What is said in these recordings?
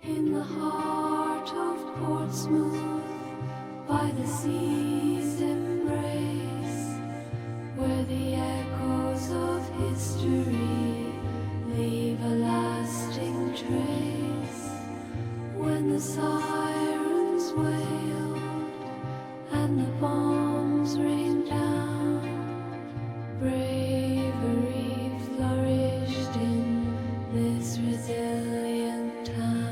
In the heart of Portsmouth, by the sea's embrace, where the echoes of history leave a lasting trace, when the sirens wailed and the bombs rained down, bravery flourished in this resilient town.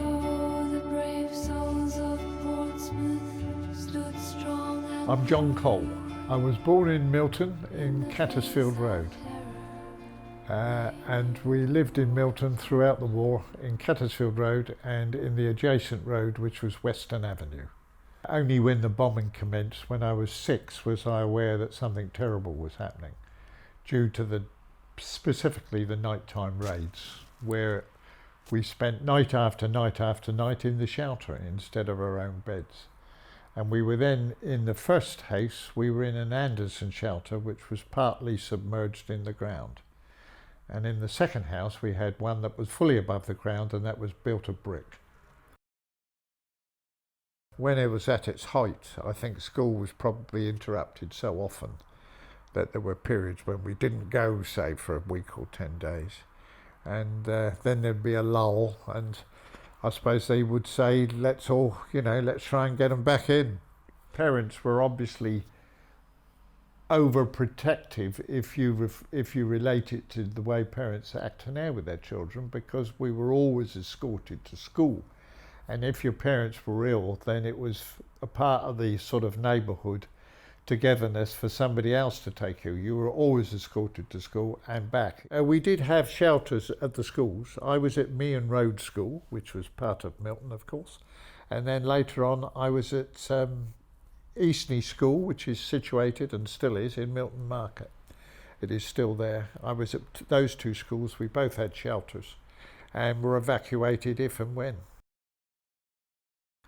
Oh, the brave souls of Portsmouth stood strong and I'm Jon Cole. I was born in Milton in Cattersfield Road. And we lived in Milton throughout the war in Cattersfield Road and in the adjacent road, which was Western Avenue. Only when the bombing commenced, when I was 6, was I aware that something terrible was happening, due to specifically the nighttime raids, where we spent night after night after night in the shelter instead of our own beds. And we were then, in the first house, we were in an Anderson shelter, which was partly submerged in the ground. And in the second house, we had one that was fully above the ground, and that was built of brick. When it was at its height, I think school was probably interrupted so often that there were periods when we didn't go, say, for a week or 10 days. And then there'd be a lull, and I suppose they would say, let's try and get them back in. Parents were obviously overprotective if you relate it to the way parents act now with their children, because we were always escorted to school, and if your parents were ill, then it was a part of the sort of neighbourhood togetherness for somebody else to take you. You were always escorted to school and back. We did have shelters at the schools. I was at Meehan Road School, which was part of Milton, of course, and then later on I was at Eastney School, which is situated and still is in Milton Market. It is still there. I was at those two schools. We both had shelters and were evacuated if and when.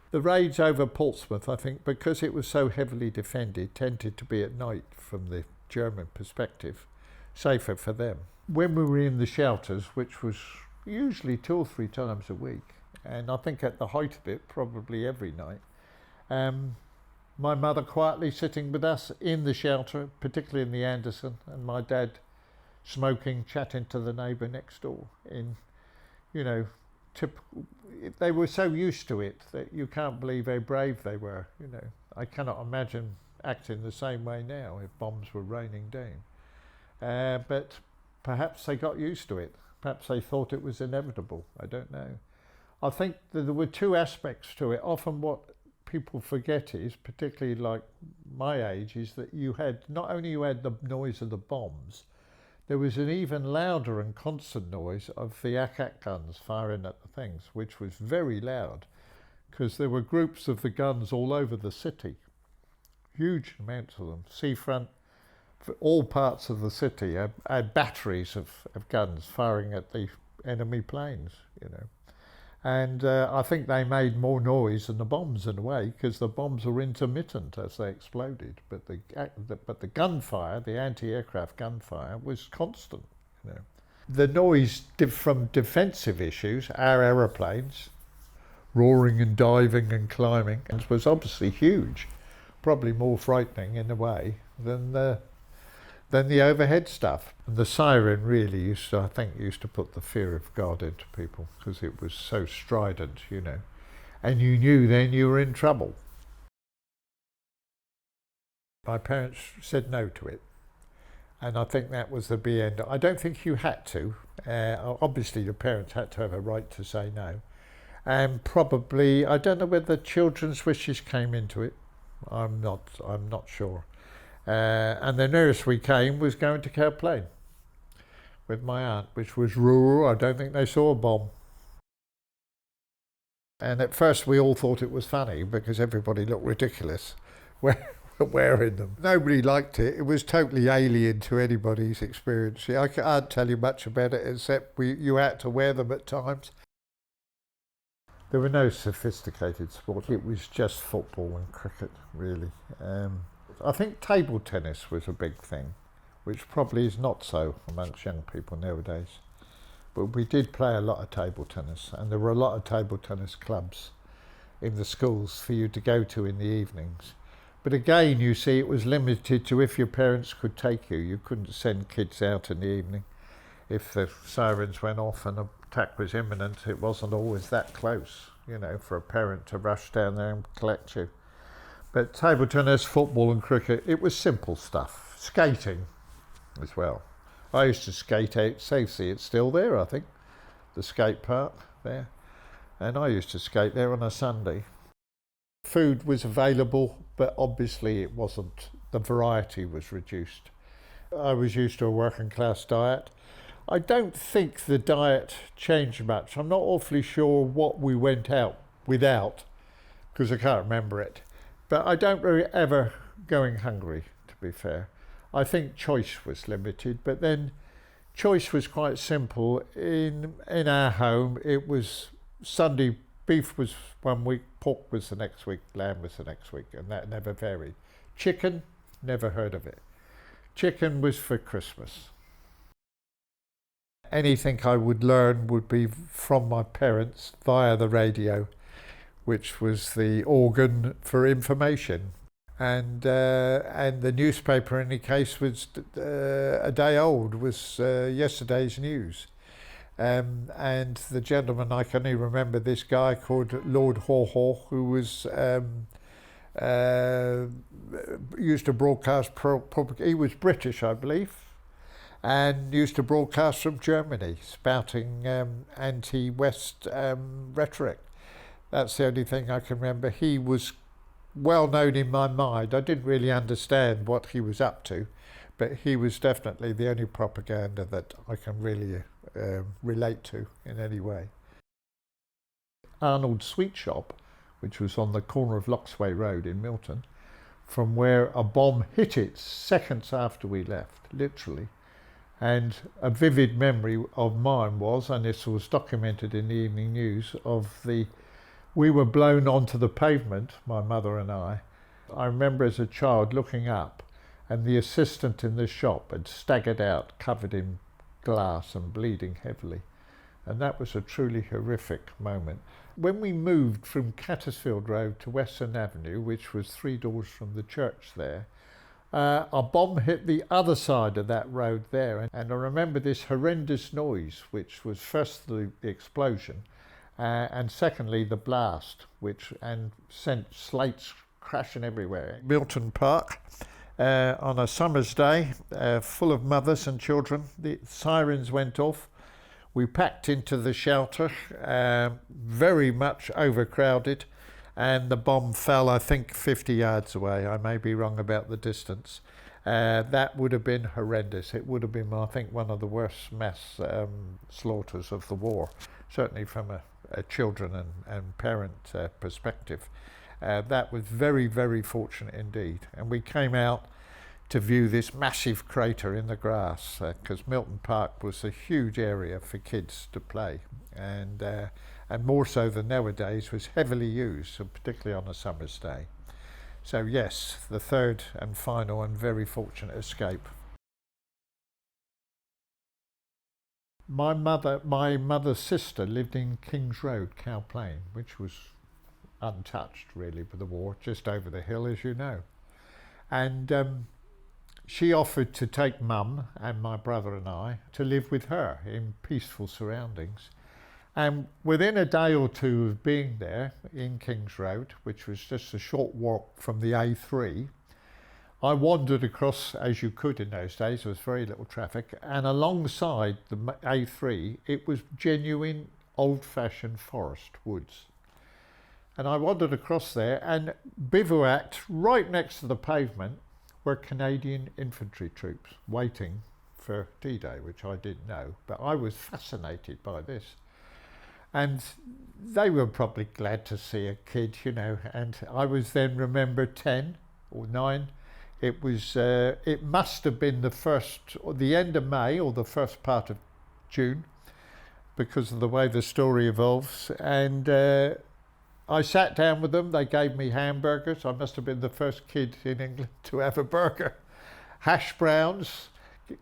The raids over Portsmouth, I think, because it was so heavily defended, tended to be at night from the German perspective, safer for them. When we were in the shelters, which was usually 2 or 3 times a week, and I think at the height of it, probably every night, my mother quietly sitting with us in the shelter, particularly in the Anderson, and my dad smoking, chatting to the neighbour next door. They were so used to it that you can't believe how brave they were. I cannot imagine acting the same way now if bombs were raining down. But perhaps they got used to it. Perhaps they thought it was inevitable. I don't know. I think that there were 2 aspects to it. Often what people forget is, particularly like my age, is that you had not only the noise of the bombs, there was an even louder and constant noise of the AK guns firing at the things, which was very loud, because there were groups of the guns all over the city, huge amounts of them. Seafront, for all parts of the city, had batteries of guns firing at the enemy planes, And I think they made more noise than the bombs in a way, because the bombs were intermittent as they exploded. But the gunfire, the anti-aircraft gunfire, was constant. The noise from defensive issues, our aeroplanes, roaring and diving and climbing, was obviously huge, probably more frightening in a way than the overhead stuff. And the siren really used to put the fear of God into people, because it was so strident, and you knew then you were in trouble. My parents said no to it, and I think that was the be end. I don't think you had to. Obviously the parents had to have a right to say no, and probably, I don't know whether children's wishes came into it. I'm not sure. And the nearest we came was going to Cowplain with my aunt, which was rural. I don't think they saw a bomb. And at first we all thought it was funny, because everybody looked ridiculous wearing them. Nobody liked it. It was totally alien to anybody's experience. I can't tell you much about it, except you had to wear them at times. There were no sophisticated sports. It was just football and cricket, really. I think table tennis was a big thing, which probably is not so amongst young people nowadays. but we did play a lot of table tennis, and there were a lot of table tennis clubs in the schools for you to go to in the evenings. But again, you see, it was limited to if your parents could take you. You couldn't send kids out in the evening. If the sirens went off and an attack was imminent, it wasn't always that close, you know, for a parent to rush down there and collect you. But table tennis, football and cricket, it was simple stuff. Skating as well. I used to skate out Southsea. It's still there, I think, the skate park there. And I used to skate there on a Sunday. Food was available, but obviously it wasn't. The variety was reduced. I was used to a working class diet. I don't think the diet changed much. I'm not awfully sure what we went out without, because I can't remember it. But I don't really ever going hungry, to be fair. I think choice was limited, but then choice was quite simple. In our home, it was Sunday, beef was one week, pork was the next week, lamb was the next week, and that never varied. Chicken, never heard of it. Chicken was for Christmas. Anything I would learn would be from my parents via the radio, which was the organ for information. And the newspaper, in any case, was a day old, was yesterday's news. And the gentleman, I can only remember this guy called Lord Haw Haw, who was used to broadcast, he was British, I believe, and used to broadcast from Germany, spouting anti-West rhetoric. That's the only thing I can remember. He was well known in my mind. I didn't really understand what he was up to, but he was definitely the only propaganda that I can really relate to in any way. Arnold's Sweet Shop, which was on the corner of Loxway Road in Milton, from where a bomb hit it seconds after we left, literally. And a vivid memory of mine was, and this was documented in the evening news, we were blown onto the pavement, my mother and I. I remember as a child looking up, and the assistant in the shop had staggered out, covered in glass and bleeding heavily. And that was a truly horrific moment. When we moved from Cattersfield Road to Western Avenue, which was 3 doors from the church there, a bomb hit the other side of that road there. And I remember this horrendous noise, which was first the explosion, and secondly the blast, and sent slates crashing everywhere. Milton Park, on a summer's day, full of mothers and children. The sirens went off. We packed into the shelter, very much overcrowded, and the bomb fell, I think, 50 yards away. I may be wrong about the distance. That would have been horrendous. It would have been, I think, one of the worst mass slaughters of the war, certainly from a children and parent perspective. That was very, very fortunate indeed. And we came out to view this massive crater in the grass, because Milton Park was a huge area for kids to play, and more so than nowadays was heavily used, and particularly on a summer's day. So yes, the third and final and very fortunate escape. My mother's sister lived in King's Road, Cowplain, which was untouched really by the war, just over the hill, as you know. And she offered to take Mum and my brother and I to live with her in peaceful surroundings. And within a day or two of being there in King's Road, which was just a short walk from the A3, I wandered across, as you could in those days, there was very little traffic, and alongside the A3, it was genuine old-fashioned forest woods. And I wandered across there and bivouacked right next to the pavement were Canadian infantry troops waiting for D-Day, which I didn't know, but I was fascinated by this. And they were probably glad to see a kid, you know, and I was then, remember, 10 or 9. It was, it must have been the end of May or the first part of June, because of the way the story evolves. And I sat down with them. They gave me hamburgers. I must have been the first kid in England to have a burger. Hash browns,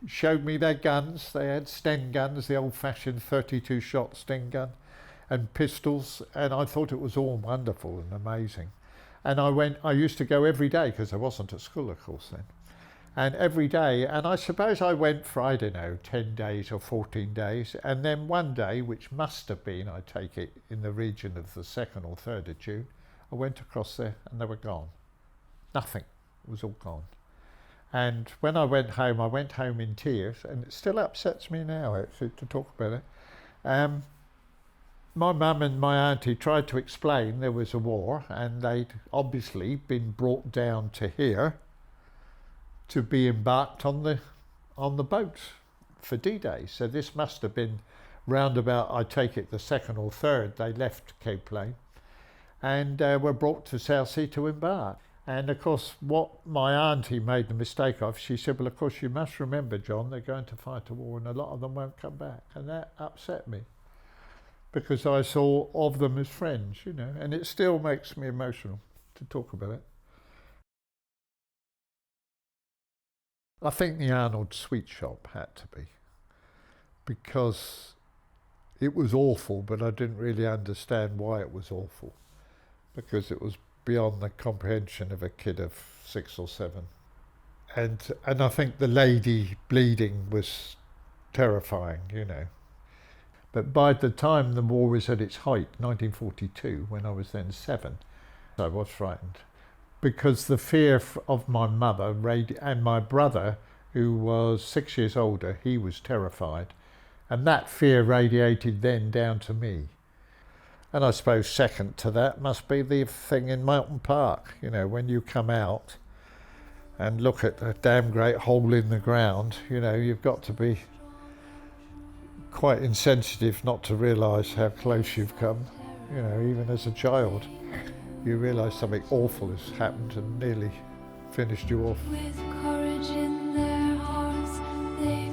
showed me their guns. They had Sten guns, the old-fashioned 32-shot Sten gun, and pistols, and I thought it was all wonderful and amazing. And I used to go every day, because I wasn't at school, of course, then. And every day, and I suppose I went for, I don't know, 10 days or 14 days, and then one day, which must have been, I take it, in the region of the 2nd or 3rd of June, I went across there and they were gone. Nothing. It was all gone. And when I went home in tears, and it still upsets me now, actually, to talk about it. My mum and my auntie tried to explain there was a war, and they'd obviously been brought down to here to be embarked on the boat for D-Day. So this must have been round about, I take it, the 2nd or 3rd, they left Cowplain and were brought to Southsea to embark. And of course, what my auntie made the mistake of, she said, well, of course, you must remember, John, they're going to fight a war and a lot of them won't come back. And that upset me, because I saw of them as friends, you know, and it still makes me emotional to talk about it. I think the Arnold sweet shop had to be, because it was awful, but I didn't really understand why it was awful, because it was beyond the comprehension of a kid of 6 or 7. And I think the lady bleeding was terrifying, you know. But by the time the war was at its height, 1942, when I was then 7, I was frightened. Because the fear of my mother and my brother, who was 6 years older, he was terrified. And that fear radiated then down to me. And I suppose second to that must be the thing in Milton Park. You know, when you come out and look at a damn great hole in the ground, you know, you've got to be quite insensitive not to realise how close you've come. You know, even as a child, you realise something awful has happened and nearly finished you off. With courage in their hearts, they